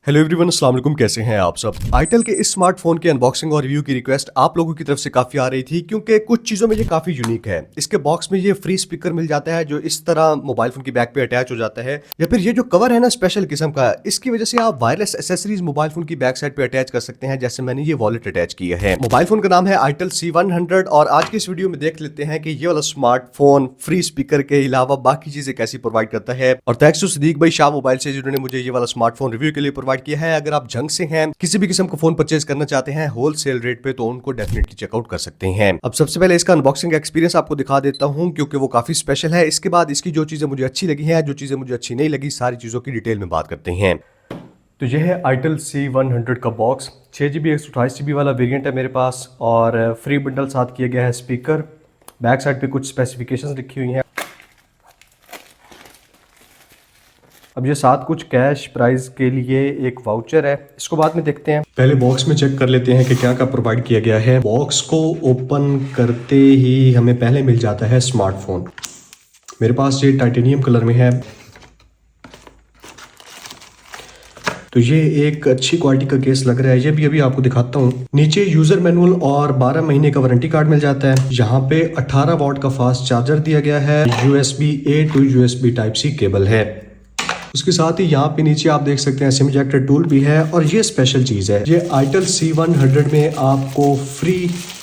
Hello everyone, अस्सलाम वालेकुम। कैसे हैं आप सब। आईटेल के इस स्मार्टफोन के अनबॉक्सिंग और रिव्यू की रिक्वेस्ट आप लोगों की तरफ से काफी आ रही थी क्योंकि कुछ चीजों में ये काफी यूनिक है। इसके बॉक्स में ये फ्री स्पीकर मिल जाता है जो इस तरह मोबाइल फोन की बैक पे अटैच हो जाता है, या फिर ये जो कवर है ना स्पेशल किस्म का, इसकी वजह से आप वायरलेस एसेसरीज मोबाइल फोन की बैक साइड पे अटैच कर सकते हैं। जैसे मैंने ये वॉलेट अटैच किया है। मोबाइल फोन का नाम है आईटेल C100 और आज की इस वीडियो में देख लेते हैं कि ये वाला स्मार्टफोन फ्री स्पीकर के अलावा बाकी चीजें कैसी प्रोवाइड करता है। और थैंक्स टू सदीक भाई शाह मोबाइल से जिन्होंने मुझे ये वाला स्मार्टफोन रिव्यू के लिए प्रोवाइड किया है। अगर आप जंग से हैं, किसी भी किस्म का फोन परचेज करना चाहते हैं होलसेल रेट पे, तो उनको डेफिनेटली चेकआउट कर सकते हैं। अब सबसे पहले इसका अनबॉक्सिंग एक्सपीरियंस आपको दिखा देता हूं क्योंकि वो काफी स्पेशल है। इसके बाद इसकी जो चीजें मुझे अच्छी लगी हैं, जो चीजें मुझे अच्छी नहीं लगी, सारी चीजों की डिटेल में बात करते हैं। तो यह है आईटेल C100 का बॉक्स। 6GB 128GB वाला वेरिएंट है मेरे पास और फ्री बंडल साथ किया गया है स्पीकर। बैक साइड पे कुछ स्पेसिफिकेशंस लिखी हुई हैं। अब ये साथ कुछ कैश प्राइस के लिए एक वाउचर है, इसको बाद में देखते हैं। पहले बॉक्स में चेक कर लेते हैं कि क्या क्या प्रोवाइड किया गया है। बॉक्स को ओपन करते ही हमें पहले मिल जाता है स्मार्टफोन। मेरे पास ये टाइटेनियम कलर में है, तो ये एक अच्छी क्वालिटी का केस लग रहा है। ये भी अभी आपको दिखाता हूँ। नीचे यूजर मैनुअल और 12 महीने का वारंटी कार्ड मिल जाता है। यहाँ पे 18 वॉट का फास्ट चार्जर दिया गया है। USB-A to USB Type-C cable है। उसके साथ ही यहाँ पे नीचे आप देख सकते हैं सिम इजेक्टर टूल भी है। और ये स्पेशल चीज है, ये आईटेल C100 में आपको फ्री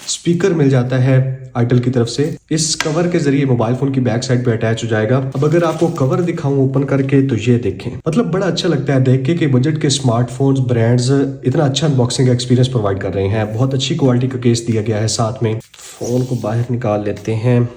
स्पीकर मिल जाता है आईटेल की तरफ से। इस कवर के जरिए मोबाइल फोन की बैक साइड पे अटैच हो जाएगा। अब अगर आपको कवर दिखाऊं ओपन करके, तो ये देखें, मतलब बड़ा अच्छा लगता है देख के कि बजट के स्मार्टफोन्स ब्रांड्स इतना अच्छा अनबॉक्सिंग एक्सपीरियंस प्रोवाइड कर रहे हैं। बहुत अच्छी क्वालिटी का केस दिया गया है साथ में। फोन को बाहर निकाल लेते हैं।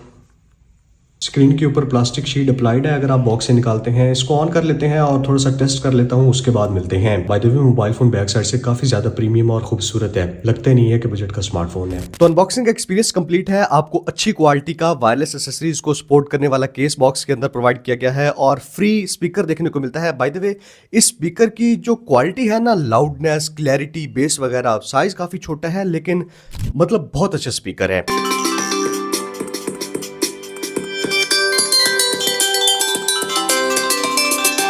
स्क्रीन के ऊपर प्लास्टिक शीट अप्लाइड है अगर आप बॉक्स से निकालते हैं। इसको ऑन कर लेते हैं और थोड़ा सा टेस्ट कर लेता हूं, उसके बाद मिलते हैं। Bye the way mobile phone back side से काफी ज्यादा प्रीमियम और खूबसूरत है, लगता ही नहीं है कि बजट का स्मार्टफोन है। तो अनबॉक्सिंग एक्सपीरियंस कंप्लीट है। आपको अच्छी क्वालिटी का वायरलेस एसेसरीज को सपोर्ट करने वाला केस बॉक्स के अंदर प्रोवाइड किया गया है और फ्री स्पीकर देखने को मिलता है। बाय द वे इस स्पीकर की जो क्वालिटी है ना, लाउडनेस, क्लैरिटी, बेस वगैरह, साइज काफी छोटा है लेकिन मतलब बहुत अच्छा स्पीकर है।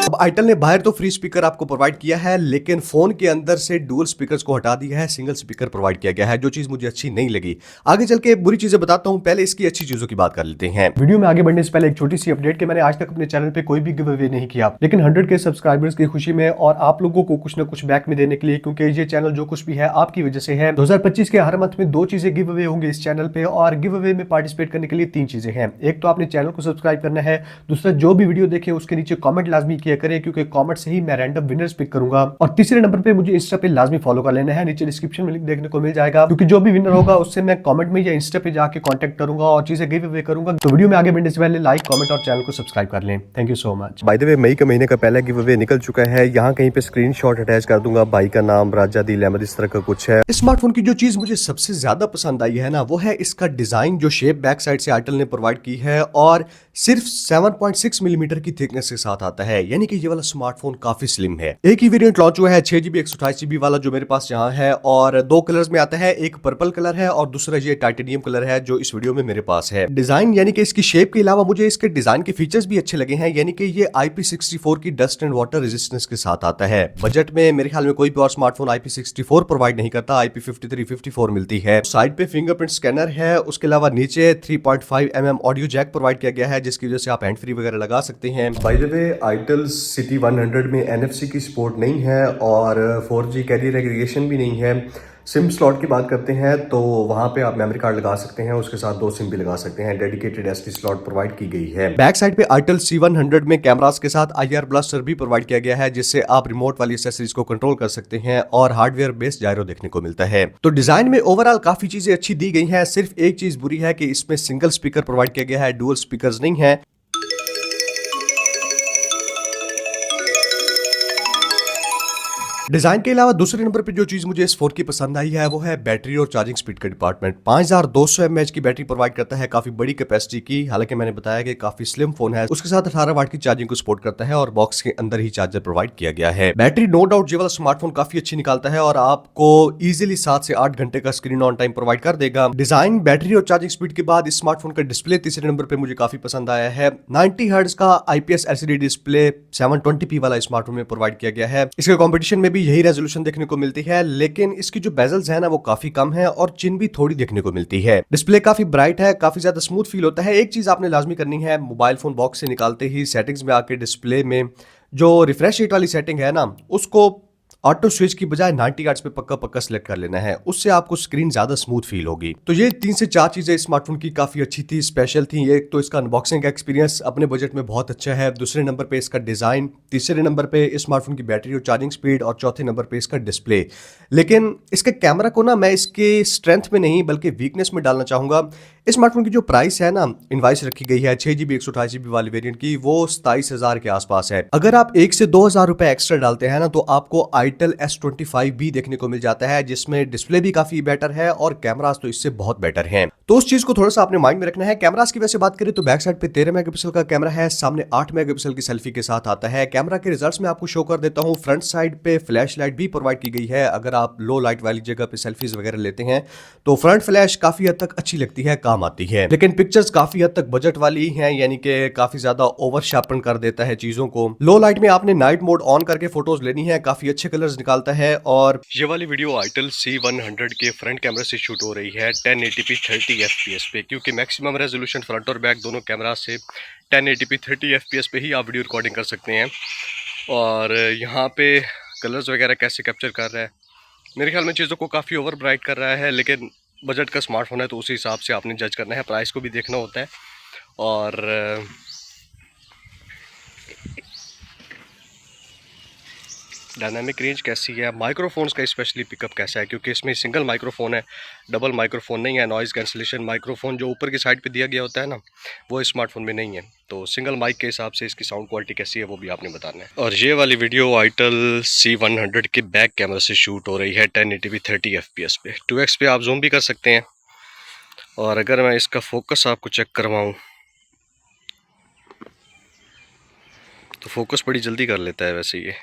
अब आईटेल ने बाहर तो फ्री स्पीकर आपको प्रोवाइड किया है, लेकिन फोन के अंदर से डुअल स्पीकर्स को हटा दिया है, सिंगल स्पीकर प्रोवाइड किया गया है, जो चीज मुझे अच्छी नहीं लगी। आगे चल के बुरी चीजें बताता हूं, पहले इसकी अच्छी चीजों की बात कर लेते हैं। वीडियो में आगे बढ़ने से पहले एक छोटी सी अपडेट कि मैंने आज तक अपने चैनल पे कोई भी गिव अवे नहीं किया, लेकिन 100 के सब्सक्राइबर्स की खुशी में और आप लोगों को कुछ ना कुछ बैक में देने के लिए, क्योंकि ये चैनल जो कुछ भी है आपकी वजह से है। 2025 के हर मंथ में 2 चीजें गिव अवे होंगे इस चैनल पे, और गिव अवे में पार्टिसिपेट करने के लिए 3 चीजें हैं। एक तो आपने चैनल को सब्सक्राइब करना है, दूसरा जो भी वीडियो देखे उसके नीचे कमेंट लाजमी किया करें क्योंकि कमेंट से ही मैं रैंडम विनर्स पिक करूंगा। और तीसरे नंबर पे मुझे इंस्टा पे लाजमी फॉलो कर लेना है, नीचे डिस्क्रिप्शन में लिंक देखने को मिल जाएगा, क्योंकि जो भी विनर होगा उससे मैं कमेंट में या इंस्टा पे जाके कांटेक्ट करूंगा और चीजें गिव अवे करूंगा। तो वीडियो में आगे बढ़ने से पहले लाइक, कमेंट और चैनल को सब्सक्राइब कर लें। Thank you so much. By the way मई के महीने का पहला गिव अवे निकल चुका है, यहाँ कहीं पे स्क्रीनशॉट अटैच कर दूंगा, भाई का नाम राजा दिल अहमद, इस तरह का कुछ है। इस स्मार्टफोन की जो चीज मुझे सबसे ज्यादा पसंद आई है ना, वो है इसका डिजाइन। जो शेप बैक साइड से आईटेल ने प्रोवाइड की है और सिर्फ 7.6 मिलीमीटर की थिकनेस के साथ आता है, यानी कि ये वाला स्मार्टफोन काफी स्लिम है। एक ही वेरिएंट लॉन्च हुआ है 6GB 128GB वाला, जो मेरे पास यहाँ है, और 2 कलर्स में आता है, एक पर्पल कलर है और दूसरा ये टाइटेनियम कलर है जो इस वीडियो में मेरे पास है। डिजाइन यानी कि इसकी शेप के अलावा मुझे इसके डिजाइन के फीचर्स भी अच्छे लगे हैं, यानी कि ये IP64 की डस्ट एंड वाटर रेजिस्टेंस के साथ आता है। बजट में मेरे ख्याल में कोई भी और स्मार्टफोन IP64 प्रोवाइड नहीं करता, IP53, 54 मिलती है। साइड पे फिंगरप्रिंट स्कैनर है, उसके अलावा नीचे 3.5mm ऑडियो जैक प्रोवाइड किया गया है, जिसकी वजह से आप हैंड फ्री वगैरह लगा सकते हैं। Bye the way itel CT100 में NFC की सपोर्ट नहीं है और 4G कैरियर एग्रीगेशन भी नहीं है। सिम स्लॉट की बात करते हैं तो वहां पे आप मेमोरी कार्ड लगा सकते हैं, उसके साथ 2 सिम भी लगा सकते हैं। डेडिकेटेड SD स्लॉट प्रोवाइड की गई है। बैक साइड पे आईटेल C100 में कैमरास के साथ IR ब्लास्टर भी प्रोवाइड किया गया है, जिससे आप रिमोट वाली एक्सेसरीज को कंट्रोल कर सकते हैं और हार्डवेयर बेस्ड जायरो देखने को मिलता है। तो डिजाइन में ओवरऑल काफी चीजें अच्छी दी गई हैं। सिर्फ एक चीज बुरी है कि इसमें सिंगल स्पीकर प्रोवाइड किया गया है, डुअल स्पीकर्स नहीं है। डिजाइन के अलावा दूसरे नंबर पे जो चीज मुझे इस फोन की पसंद आई है वो है बैटरी और चार्जिंग स्पीड का डिपार्टमेंट। 5200 mAh की बैटरी प्रोवाइड करता है, काफी बड़ी कैपेसिटी की। हालांकि मैंने बताया कि काफी स्लिम फोन है। उसके साथ 18 वाट की चार्जिंग को सपोर्ट करता है और बॉक्स के अंदर ही चार्जर प्रोवाइड किया गया है। बैटरी नो डाउट ये वाला स्मार्टफोन काफी अच्छी निकालता है और आपको इजिली 7 से 8 घंटे का स्क्रीन ऑन टाइम प्रोवाइड कर देगा। डिजाइन, बैटरी और चार्जिंग स्पीड के बाद इस स्मार्टफोन का डिस्प्ले तीसरे नंबर पे मुझे काफी पसंद आया है। 90 हर्ट्ज का IPS LCD डिस्प्ले 720p वाला स्मार्टफोन में प्रोवाइड किया गया है। इसके कॉम्पिटिशन में भी भी यही रेजोल्यूशन देखने को मिलती है, लेकिन इसकी जो बेजल्स है ना वो काफी कम है और चिन भी थोड़ी देखने को मिलती है। डिस्प्ले काफी ब्राइट है, काफी ज्यादा स्मूथ फील होता है। एक चीज आपने लाजमी करनी है, मोबाइल फोन बॉक्स से निकालते ही सेटिंग्स में आके डिस्प्ले में जो रिफ्रेश रेट वाली सेटिंग है ना उसको ऑटो स्विच की बजाय 90 हर्ट्ज पे पक्का पक्का सिलेक्ट कर लेना है, उससे आपको स्क्रीन ज्यादा स्मूथ फील होगी। तो ये 3 से 4 चीजें स्मार्टफोन की काफी अच्छी थी, स्पेशल थी। एक तो इसका अनबॉक्सिंग का एक्सपीरियंस अपने बजट में बहुत अच्छा है, दूसरे नंबर पे इसका डिजाइन, तीसरे नंबर पे स्मार्टफोन की बैटरी और चार्जिंग स्पीड, और चौथे नंबर पे इसका डिस्प्ले। लेकिन इसके कैमरा को ना मैं इसके स्ट्रेंथ में नहीं बल्कि वीकनेस में डालना चाहूंगा। स्मार्टफोन की जो प्राइस है ना इनवाइस रखी गई है 6 GB 128 GB वाली वेरिएंट की, वो 27,000 के आसपास है। अगर आप 1 से 2,000 रुपए एक्स्ट्रा डालते हैं ना तो आपको आइटल S25 भी देखने को मिल जाता है, जिसमें डिस्प्ले भी काफी बेटर है और कैमरास तो इससे बहुत बेटर हैं। तो उस चीज को थोड़ा सा आपने माइंड में रखना है। कैमरास की वैसे बात करें तो बैक साइड पे 13 मेगापिक्सल का कैमरा है, सामने 8 मेगापिक्सल की सेल्फी के साथ आता है। कैमरा के रिजल्ट्स में आपको शो कर देता हूं। फ्रंट साइड पे फ्लैश लाइट भी प्रोवाइड की गई है। अगर आप लो लाइट वाली जगह पे सेल्फीज वगैरह लेते हैं तो फ्रंट फ्लैश काफी हद तक अच्छी लगती है, काम आती है। लेकिन पिक्चर्स काफी हद तक बजट वाली हैं, यानी कि काफी ज्यादा ओवर शार्पन कर देता है चीजों को। लो लाइट में आपने नाइट मोड ऑन करके फोटोज लेनी है, काफी अच्छे कलर्स निकालता है। और ये वाली वीडियो आइटल C100 के फ्रंट कैमरा से शूट हो रही है 1080p 30 fps पे, क्योंकि मैक्सिमम रेजोल्यूशन फ्रंट और बैक दोनों कैमरा से 1080p 30 fps पे ही आप वीडियो रिकॉर्डिंग कर सकते हैं। और यहाँ पे कलर्स वगैरह कैसे कैप्चर कर रहा है, मेरे ख्याल में चीज़ों को काफ़ी ओवर ब्राइट कर रहा है। लेकिन बजट का स्मार्टफोन है तो उसी हिसाब से आपने जज करना है, प्राइस को भी देखना होता है। और डायनामिक रेंज कैसी है, माइक्रोफोन्स का स्पेशली पिकअप कैसा है, क्योंकि इसमें सिंगल माइक्रोफोन है, डबल माइक्रोफोन नहीं है। नॉइज़ कैंसिलेशन माइक्रोफोन जो ऊपर की साइड पे दिया गया होता है ना, वो स्मार्टफोन में नहीं है। तो सिंगल माइक के हिसाब से इसकी साउंड क्वालिटी कैसी है वो भी आपने बताना है। और ये वाली वीडियो आइटल C100 के बैक कैमरा से शूट हो रही है 1080p 30 fps पे। 2x पे आप जूम भी कर सकते हैं। और अगर मैं इसका फोकस आपको चेक करवाऊँ तो फोकस बड़ी जल्दी कर लेता है। वैसे ये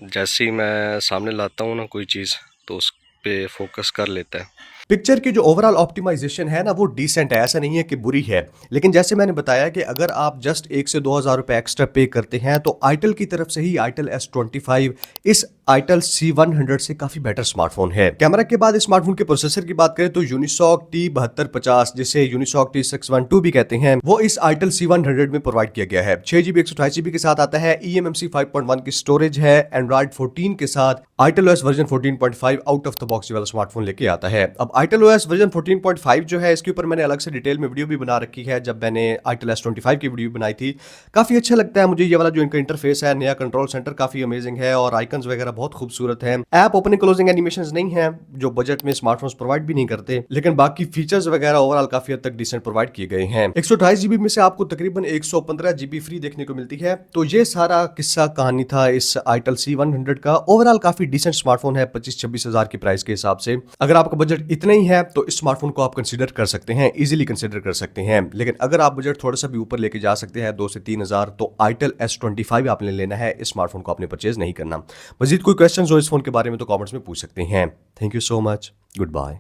जैसे ही मैं सामने लाता हूँ ना कोई चीज़ तो उस पे फोकस कर लेता है। पिक्चर की जो ओवरऑल ऑप्टिमाइजेशन है ना वो डिसेंट है, ऐसा नहीं है कि बुरी है। लेकिन जैसे मैंने बताया कि अगर आप जस्ट 1 से 2,000 रुपए एक्स्ट्रा पे करते हैं तो आइटल की तरफ से ही आइटल S25 इस आइटल C100 से काफी बेटर स्मार्टफोन है। कैमरा के बाद स्मार्टफोन के प्रोसेसर की बात करें तो यूनिसॉक T7250, जिसे यूनिसॉक T612 भी कहते हैं, वो इस आइटल C100 में प्रोवाइड किया गया है। 6 GB 128 GB के साथ आता है। eMMC 5.1 की स्टोरेज है। एंड्रॉइड 14 के साथ Itel OS version 14.5 out of the box वाला स्मार्टफोन लेके आता है। अब आइटल OS वर्जन 14.5 जो है इसके ऊपर मैंने अलग से डिटेल में वीडियो भी बना रखी है। जब मैंने आइटल S25 की वीडियो बनाई थी, काफी अच्छा लगता है मुझे ये वाला जो इनका इंटरफेस है, नया कंट्रोल सेंटर काफी अमेजिंग है और आइकन्स वगैरह बहुत खूबसूरत है। ऐप ओपनिंग क्लोजिंग एनिमेशंस नहीं है जो बजट में स्मार्टफोन्स प्रोवाइड भी नहीं करते, लेकिन बाकी फीचर्स वगैरह ओवरऑल काफी हद तक डिसेंट प्रोवाइड किए गए हैं। 128 GB में से आपको तकरीबन 115 GB फ्री देखने को मिलती है। तो ये सारा किस्सा कहानी था इस आइटल C100 का। ओवरऑल काफी डिसेंट स्मार्टफोन है 25-26 हजार की प्राइस के हिसाब से। अगर आपका बजट इतना ही है तो इस स्मार्टफोन को आप कंसीडर कर सकते हैं, इजीली कंसीडर कर सकते हैं। लेकिन अगर आप बजट थोड़ा सा भी ऊपर लेके जा सकते हैं 2 से 3 हजार, तो आइटल S25 आपने लेना है। इस स्मार्टफोन को आपने परचेज नहीं करना। मजीद कोई क्वेश्चन हो इस फोन के बारे में तो कमेंट्स में पूछ सकते हैं। Thank you so much, good bye.